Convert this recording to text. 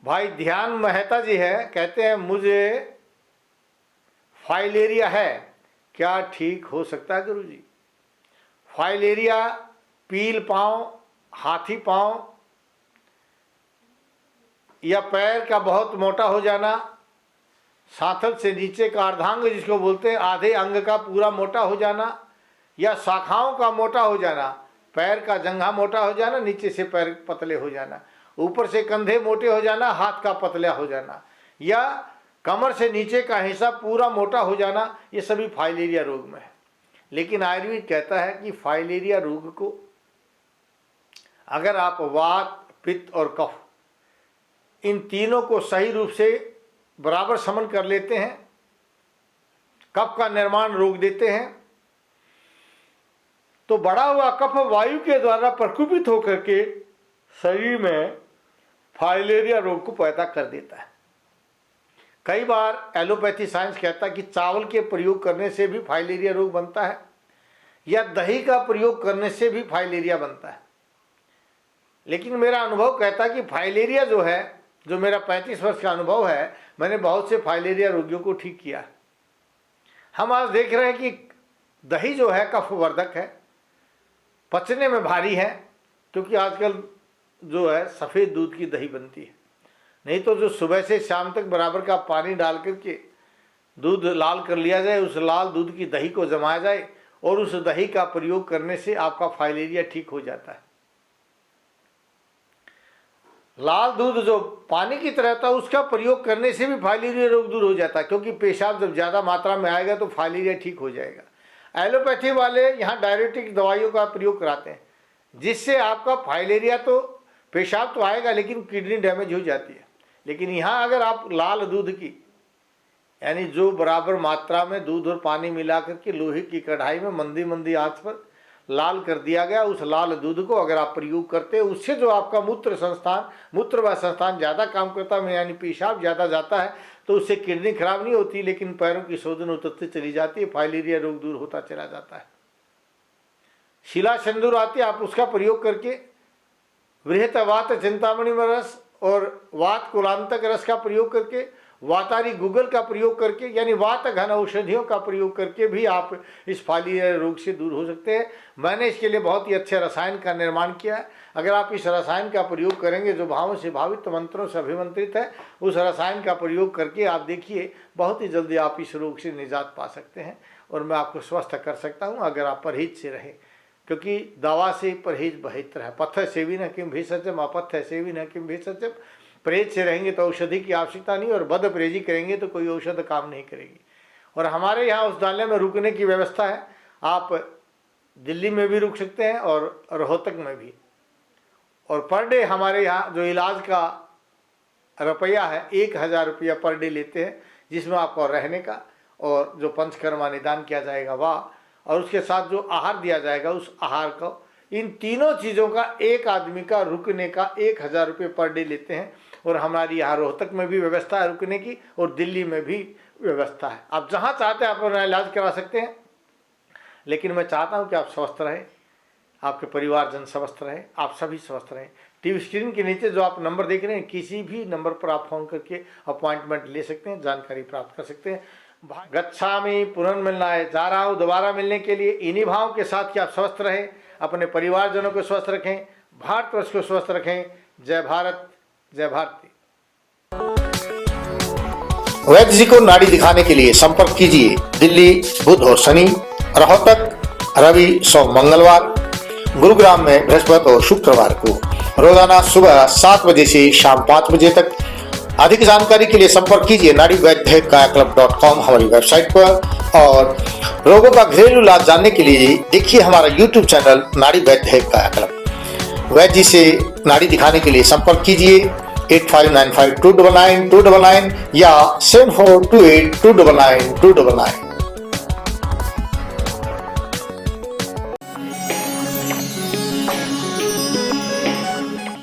भाई ध्यान मेहता जी है, कहते हैं मुझे फाइलेरिया है, क्या ठीक हो सकता है गुरुजी? फाइलेरिया पील पाँव, हाथी पाँव या पैर का बहुत मोटा हो जाना, सांथल से नीचे का अर्धांग जिसको बोलते हैं, आधे अंग का पूरा मोटा हो जाना, या शाखाओं का मोटा हो जाना, पैर का जंघा मोटा हो जाना, नीचे से पैर पतले हो जाना, ऊपर से कंधे मोटे हो जाना, हाथ का पतला हो जाना, या कमर से नीचे का हिस्सा पूरा मोटा हो जाना, ये सभी फाइलेरिया रोग में है। लेकिन आयुर्वेद कहता है कि फाइलेरिया रोग को अगर आप वात, पित्त और कफ इन तीनों को सही रूप से बराबर समन कर लेते हैं, कफ का निर्माण रोक देते हैं, तो बढ़ा हुआ कफ वायु के द्वारा प्रकुपित होकर के शरीर में फाइलेरिया रोग को पैदा कर देता है। कई बार एलोपैथी साइंस कहता है कि चावल के प्रयोग करने से भी फाइलेरिया रोग बनता है, या दही का प्रयोग करने से भी फाइलेरिया बनता है। लेकिन मेरा अनुभव कहता है कि फाइलेरिया जो है, जो मेरा 35 वर्ष का अनुभव है, मैंने बहुत से फाइलेरिया रोगियों को ठीक किया है। हम आज देख रहे हैं कि दही जो है कफवर्धक है, पचने में भारी है, क्योंकि आजकल जो है सफ़ेद दूध की दही बनती है। नहीं तो जो सुबह से शाम तक बराबर का पानी डाल करके दूध लाल कर लिया जाए, उस लाल दूध की दही को जमाया जाए और उस दही का प्रयोग करने से आपका फाइलेरिया ठीक हो जाता है। लाल दूध जो पानी की तरह था, उसका प्रयोग करने से भी फाइलेरिया रोग दूर हो जाता है, क्योंकि पेशाब जब ज़्यादा मात्रा में आएगा तो फाइलेरिया ठीक हो जाएगा। एलोपैथी वाले यहाँ डायरेटिक दवाइयों का प्रयोग कराते हैं, जिससे आपका फाइलेरिया तो पेशाब तो आएगा लेकिन किडनी डैमेज हो जाती है। लेकिन यहाँ अगर आप लाल दूध की, यानी जो बराबर मात्रा में दूध और पानी मिला करके लोहे की कढ़ाई में मंदी मंदी आंच पर लाल कर दिया गया, उस लाल दूध को अगर आप प्रयोग करते हैं, उससे जो आपका मूत्र व संस्थान ज़्यादा काम करता है, यानी पेशाब ज़्यादा जाता है, तो उससे किडनी खराब नहीं होती, लेकिन पैरों की शोधन उतरती चली जाती है, फाइलेरिया रोग दूर होता चला जाता है। शिला सिंदूर आती है, आप उसका प्रयोग करके वृहत वात चिंतामणि रस और वात कुलांतक रस का प्रयोग करके, वातारी गुगल का प्रयोग करके, यानी वात घन औषधियों का प्रयोग करके भी आप इस फाइलेरिया रोग से दूर हो सकते हैं। मैंने इसके लिए बहुत ही अच्छे रसायन का निर्माण किया है। अगर आप इस रसायन का प्रयोग करेंगे, जो भावों से भावित मंत्रों से अभिमंत्रित है, उस रसायन का प्रयोग करके आप देखिए बहुत ही जल्दी आप इस रोग से निजात पा सकते हैं और मैं आपको स्वस्थ कर सकता हूँ, अगर आप परहेज से रहें। क्योंकि दवा से परहेज बेहतर है। पथ्य सेवी न किम भेषजम, अपथ्य सेवी न किम भेषजम। परहेज से रहेंगे तो औषधि की आवश्यकता नहीं, और बद परहेजी करेंगे तो कोई औषध काम नहीं करेगी। और हमारे यहाँ औषधालय में रुकने की व्यवस्था है, आप दिल्ली में भी रुक सकते हैं और रोहतक में भी। और पर डे हमारे यहाँ जो इलाज का रुपया है 1000 रुपया पर डे लेते हैं, जिसमें आपको रहने का और जो पंचकर्मा निदान किया जाएगा वह, और उसके साथ जो आहार दिया जाएगा उस आहार को, इन तीनों चीज़ों का एक आदमी का रुकने का 1000 रुपये पर डे लेते हैं। और हमारी यहाँ रोहतक में भी व्यवस्था है रुकने की, और दिल्ली में भी व्यवस्था है। आप जहाँ चाहते हैं आप अपना इलाज करा सकते हैं। लेकिन मैं चाहता हूँ कि आप स्वस्थ रहें, आपके परिवारजन स्वस्थ रहें, आप सभी स्वस्थ रहें। टीवी स्क्रीन के नीचे जो आप नंबर देख रहे हैं, किसी भी नंबर पर आप फ़ोन करके अपॉइंटमेंट ले सकते हैं, जानकारी प्राप्त कर सकते हैं। गच्छामि पुनर्मिलना है, जा रहा हूँ दोबारा मिलने के लिए, इन्हीं भाव के साथ कि आप स्वस्थ रहें, अपने परिवारजनों को स्वस्थ रखें, भारतवर्ष को स्वस्थ रखें। जय भारत, जय भारती। वैद्य जी को नाड़ी दिखाने के लिए संपर्क कीजिए दिल्ली बुध और शनि, रोहतक रवि सोम मंगलवार, गुरुग्राम में बृहस्पति और शुक्रवार को, रोजाना सुबह 7 बजे से शाम 5 बजे तक। अधिक जानकारी के लिए संपर्क कीजिए naadivaidyaकायाकल्प.com हमारी वेबसाइट पर। और रोगों का घरेलू इलाज जानने के लिए देखिए हमारा YouTube चैनल नाड़ी वैद्य कायाकल्प। वैद्य जी से नाड़ी दिखाने के लिए संपर्क कीजिए 8595299299 या 7428299299।